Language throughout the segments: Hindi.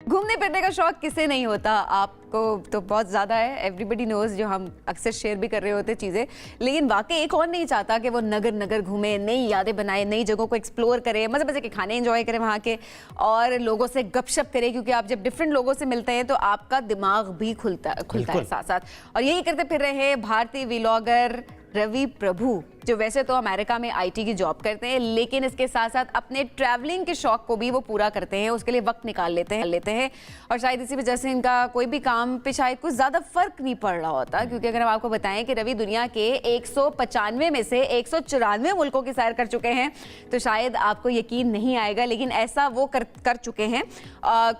घूमने फिरने का शौक किसे नहीं होता, आपको तो बहुत ज़्यादा है। एवरीबडी नोज, जो हम अक्सर शेयर भी कर रहे होते चीज़ें, लेकिन वाकई एक और नहीं चाहता कि वो नगर नगर घूमे, नई यादें बनाए, नई जगहों को एक्सप्लोर करे, मज़े मज़े के खाने एंजॉय करे वहाँ के, और लोगों से गपशप करे, क्योंकि आप जब डिफरेंट लोगों से मिलते हैं तो आपका दिमाग भी खुलता है साथ साथ। और यही करते फिर रहे हैं भारतीय व्लॉगर रवि प्रभु, जो वैसे तो अमेरिका में आईटी की जॉब करते हैं, लेकिन इसके साथ साथ अपने ट्रैवलिंग के शौक को भी वो पूरा करते हैं, उसके लिए वक्त निकाल लेते हैं। और शायद इसी वजह से इनका कोई भी काम पे शायद कुछ ज़्यादा फर्क नहीं पड़ रहा होता, क्योंकि अगर हम आपको बताएं कि रवि दुनिया के 195 में से 194 मुल्कों की सैर कर चुके हैं, तो शायद आपको यकीन नहीं आएगा, लेकिन ऐसा वो कर चुके हैं।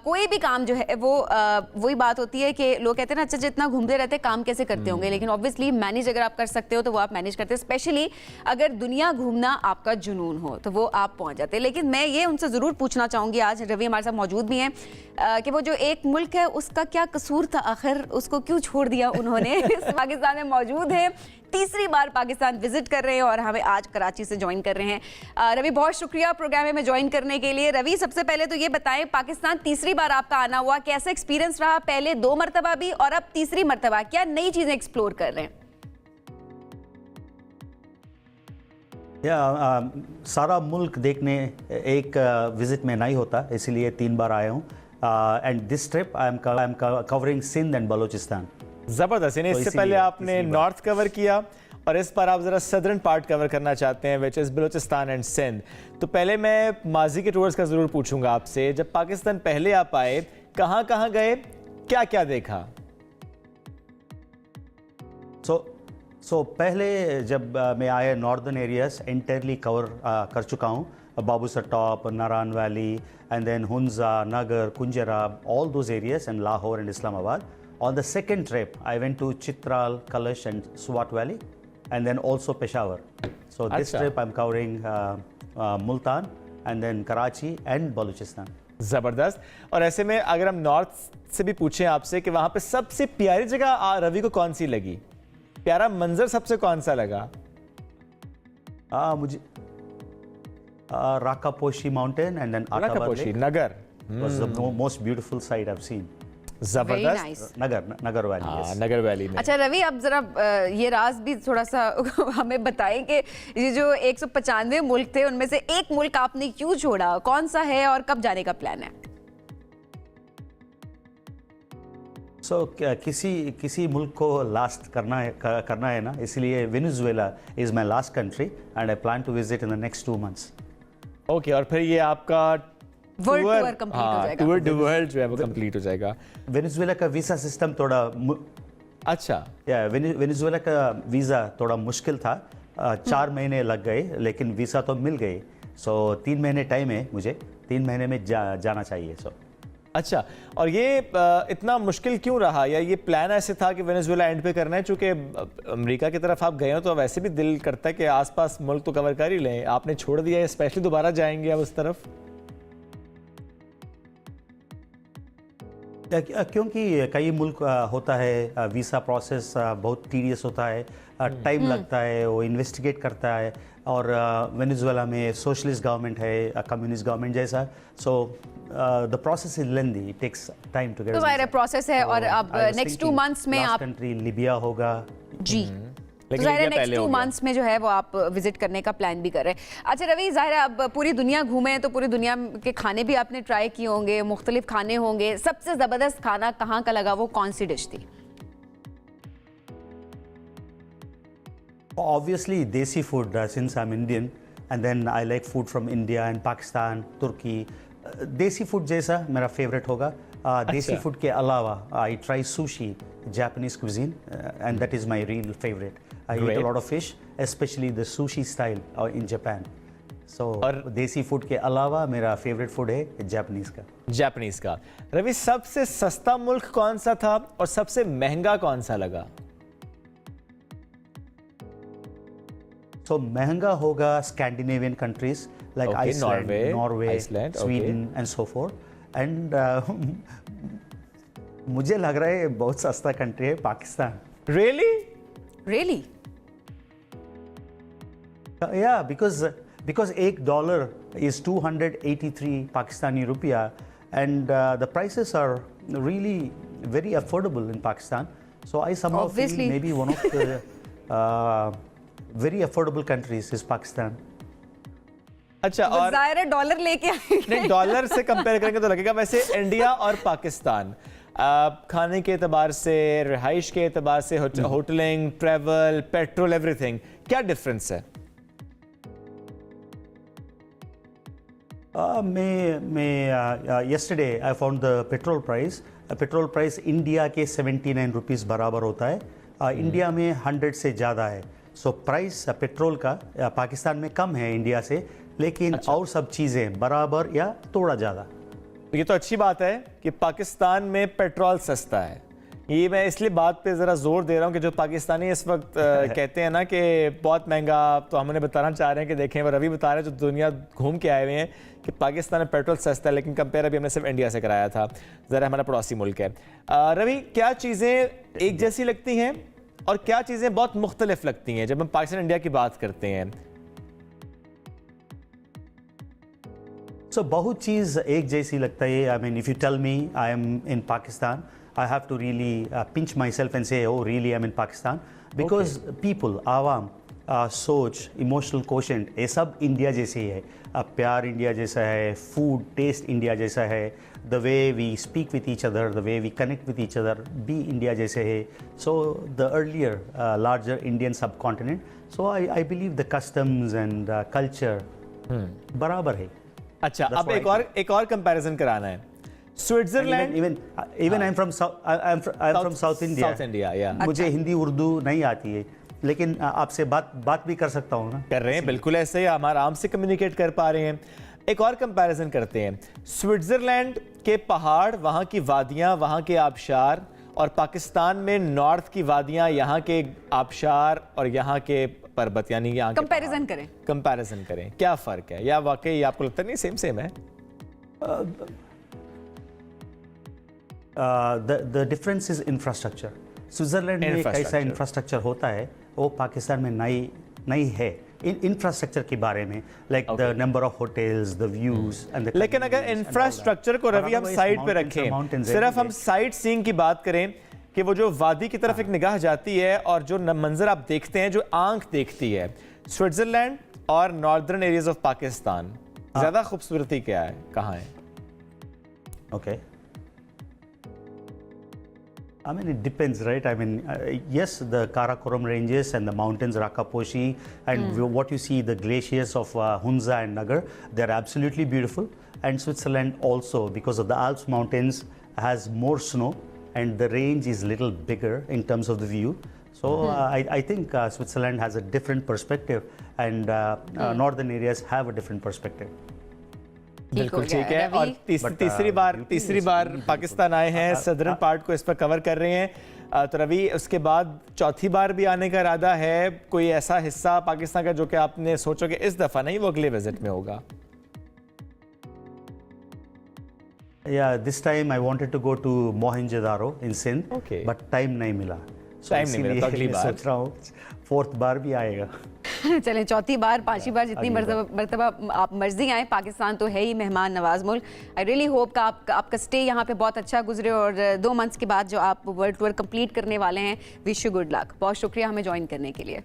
कोई भी काम जो है वो वही बात होती है कि लोग कहते हैं ना, अच्छा जितना घूमते रहते काम कैसे करते होंगे, लेकिन ऑब्वियसली मैनेज अगर आप कर सकते हो तो वो आप मैनेज करते हैं। स्पेशली अगर दुनिया घूमना आपका जुनून हो तो वो आप पहुंच जाते हैं। लेकिन मैं ये उनसे ज़रूर पूछना चाहूँगी, आज रवि हमारे साथ मौजूद भी हैं, कि वो जो एक मुल्क है उसका क्या कसूर था, आखिर उसको क्यों छोड़ दिया उन्होंने। पाकिस्तान में मौजूद है, तीसरी बार पाकिस्तान विजिट कर रहे हैं और हमें आज कराची से ज्वाइन कर रहे हैं। रवि, बहुत शुक्रिया प्रोग्राम में ज्वाइन करने के लिए। रवि, सबसे पहले तो ये बताएं, पाकिस्तान तीसरी बार आपका आना हुआ, कैसा एक्सपीरियंस रहा? पहले 2 मरतबा भी और अब तीसरी मरतबा, क्या नई चीज़ें एक्सप्लोर कर रहे हैं? सारा मुल्क देखने एक विजिट में नहीं होता, इसीलिए 3 बार आया हूँ। And this trip I am covering Sindh and Balochistan. ज़बरदस्त। यानी इससे पहले आपने नॉर्थ कवर किया और इस बार आप ज़रा सदर्न पार्ट कवर करना चाहते हैं, which is Balochistan and Sindh. तो पहले मैं माजी के टूर्स का ज़रूर पूछूंगा आपसे, जब पाकिस्तान पहले आप आए, कहाँ कहाँ गए, क्या क्या देखा? सो पहले जब मैं आया, नॉर्दर्न एरियाज एंटायरली कवर कर चुका हूँ, Babusar top, Narayan valley, and then Hunza, Nagar, Khunjerab, all those areas, and Lahore and Islamabad. On the second trip, I went to Chitral, Kalash and Swat Valley, and then also Peshawar. So this trip I'm covering Multan and then Karachi and Balochistan. ज़बरदस्त। और ऐसे में अगर हम नॉर्थ से भी पूछें आपसे कि वहाँ पे सबसे प्यारी जगह रवि को कौन सी लगी, प्यारा मंजर सबसे कौन सा लगा? मुझे Rakaposhi Mountain and then Rakaposhi, Nagar was the most beautiful sight I've seen. जबरदस्त। nice. नगर वैली। हाँ, नगर वैली में। अच्छा रवि, अब जरा ये राज भी थोड़ा सा हमें बताएं कि ये जो 195 मुल्क थे उनमें से एक मुल्क आपने क्यों छोड़ा, कौन सा है और कब जाने का प्लान है? किसी मुल्क को लास्ट करना है ना, इसलिए Venezuela is my last country and I plan to visit in the next 2 months. Okay, और फिर ये आपका वर्ल्ड टूर कंप्लीट हो जाएगा। टूर द वर्ल्ड जो है वो कंप्लीट हो जाएगा। वेनेजुएला का वीज़ा सिस्टम थोड़ा अच्छा, वेनेजुएला का वीज़ा थोड़ा मुश्किल था, 4 महीने लग गए, लेकिन वीज़ा तो मिल गई। सो 3 महीने टाइम है मुझे, 3 महीने में जाना चाहिए। अच्छा, और ये इतना मुश्किल क्यों रहा, या ये प्लान ऐसे था कि वेनेजुएला एंड पे करना है? चूंकि अमेरिका की तरफ आप गए हो तो वैसे भी दिल करता है कि आसपास मुल्क तो कवर कर ही लें, आपने छोड़ दिया, स्पेशली दोबारा जाएंगे अब उस तरफ? क्योंकि कई मुल्क होता है, वीज़ा प्रोसेस बहुत टीडियस होता है, टाइम लगता है, वो इन्वेस्टिगेट करता है, और वेनेजुएला में सोशलिस्ट गवर्नमेंट है, कम्युनिस्ट गवर्नमेंट जैसा, so the process is lengthy, it takes time to get. तो ज़ाहिर है प्रोसेस है, और अब नेक्स्ट 2 months में आप कंट्री लिबिया होगा जी, तो ज़ाहिर है नेक्स्ट 2 months में जो है वो आप विजिट करने का प्लान भी कर रहे हैं। अच्छा रवि, ज़ाहिर है अब पूरी दुनिया घूमे तो पूरी दुनिया के खाने भी आपने ट्राई किए होंगे, मुख्तलिफ खाने होंगे, सबसे ज़बरदस्त खाना कहाँ का लगा, वो कौन सी डिश थी? Obviously desi food, since I'm Indian, and then I like food from India and Pakistan, Turkey. Desi food जैसा मेरा favorite होगा। देसी food के अलावा I try sushi, Japanese cuisine, and that is my real favorite. I eat a lot of fish, especially the sushi style in Japan. So देसी food के अलावा मेरा favorite food है Japanese का। जापानीज का। रवि, सबसे सस्ता मुल्क कौन सा था और सबसे महंगा कौन सा लगा? So महंगा होगा Scandinavian countries like Iceland, Norway, Sweden and so forth. And मुझे लग रहा है बहुत सस्ता कंट्री है Pakistan. Really? Really? Yeah, because $1 is 283 Pakistani rupiah, and the prices are really very affordable in Pakistan. So I somehow Obviously. feel maybe one of the very affordable countries is Pakistan. अच्छा, और जाहिर है डॉलर लेके आएंगे। नहीं, डॉलर से कंपेयर करेंगे तो लगेगा। वैसे इंडिया और पाकिस्तान खाने के एतबार से, रिहाइश के एतबार से, होटलिंग, ट्रैवल, पेट्रोल, एवरीथिंग, क्या डिफरेंस है? Yesterday I found the petrol price. Petrol price India के 79 रुपीज़ बराबर होता है, इंडिया में 100 से ज़्यादा है। सो प्राइस पेट्रोल का पाकिस्तान में कम है इंडिया से, लेकिन और सब चीज़ें बराबर या थोड़ा ज़्यादा। ये तो अच्छी बात है कि पाकिस्तान में पेट्रोल सस्ता है। ये मैं इसलिए बात पे ज़रा जोर दे रहा हूँ कि जो पाकिस्तानी इस वक्त कहते हैं ना कि बहुत महंगा, तो हम उन्हें बताना चाह रहे हैं कि देखें, वो रवि बता रहे हैं जो दुनिया घूम के आए हुए हैं कि पाकिस्तान में पेट्रोल सस्ता है, लेकिन कंपेयर अभी हमने सिर्फ इंडिया से कराया था, ज़रा हमारा पड़ोसी मुल्क है। रवि, क्या चीज़ें एक जैसी लगती हैं और क्या चीज़ें बहुत मुख्तलिफ लगती हैं जब हम पाकिस्तान इंडिया की बात करते हैं? सो बहुत चीज़ एक जैसी लगता है। I mean if you tell me I am in Pakistan, I have to really pinch myself and say, oh, really, I'm in Pakistan. Because people, आवाम, सोच, इमोशनल कोशेंट, ये सब इंडिया जैसे ही है। प्यार इंडिया जैसा है, फूड टेस्ट इंडिया जैसा है, the way we speak with each other, the way we connect with each other भी इंडिया जैसे है। So the earlier larger Indian subcontinent, so I believe the customs and culture बराबर है। अच्छा, अब एक और कंपैरिजन कराना है। Switzerland, even I'm from South India. South India, yeah. मुझे हिंदी उर्दू नहीं आती है, लेकिन आपसे बात भी कर सकता हूँ ना। कर रहे हैं, बिल्कुल ऐसे ही हम आराम से कम्युनिकेट कर पा रहे हैं। एक और कंपैरिजन करते हैं। स्विट्जरलैंड के पहाड़, वहाँ की वादियाँ, वहाँ के आबशार, और पाकिस्तान में नॉर्थ की वादियाँ, यहाँ के आबशार और यहाँ के पर्वत, यानी यहाँ कंपैरिजन करें, क्या फ़र्क है? या वाकई आपको लगता नहीं सेम है? The difference is infrastructure. Switzerland में कैसा इंफ्रास्ट्रक्चर होता है वो पाकिस्तान में नहीं है। इंफ्रास्ट्रक्चर के बारे में, like the number of hotels, the views and, लेकिन अगर इंफ्रास्ट्रक्चर को रवि हम साइड पे रखें, सिर्फ हम साइट सीइंग की बात करें कि वो जो वादी की तरफ एक निगाह जाती है और जो मंजर आप देखते हैं, जो आंख देखती है, स्विट्जरलैंड और नॉर्दर्न एरियाज ऑफ पाकिस्तान, ज्यादा खूबसूरती क्या है, कहाँ है? Okay. I mean, it depends, right? I mean, yes, the Karakoram ranges and the mountains, Rakaposhi, and what you see, the glaciers of Hunza and Nagar, they're absolutely beautiful. And Switzerland also, because of the Alps mountains, has more snow, and the range is little bigger in terms of the view. So I think Switzerland has a different perspective, and northern areas have a different perspective. बिल्कुल ठीक है। और तीसरी बार पाकिस्तान आए हैं, सदर्न पार्ट को इस पर कवर कर रहे हैं। तो रवि, उसके बाद चौथी बार भी आने का इरादा है? कोई ऐसा हिस्सा पाकिस्तान का जो कि आपने सोचो कि इस दफा नहीं, वो अगले विजिट में होगा? Yeah, this time I wanted to go to Mohenjo-daro in Sindh, but time नहीं मिला। टाइम नहीं मिला, तो अगली बार सोच रहा हूँ फोर्थ बार भी आएगा। चलें, चौथी बार, पांचवी बार, जितनी मर्तबा आप मर्जी आए, पाकिस्तान तो है ही मेहमान नवाज मुल्क। आई रियली होप का आपका स्टे यहाँ पे बहुत अच्छा गुजरे, और 2 मंथ्स के बाद जो आप वर्ल्ड टूर कंप्लीट करने वाले हैं, विश यू गुड लक। बहुत शुक्रिया हमें ज्वाइन करने के लिए।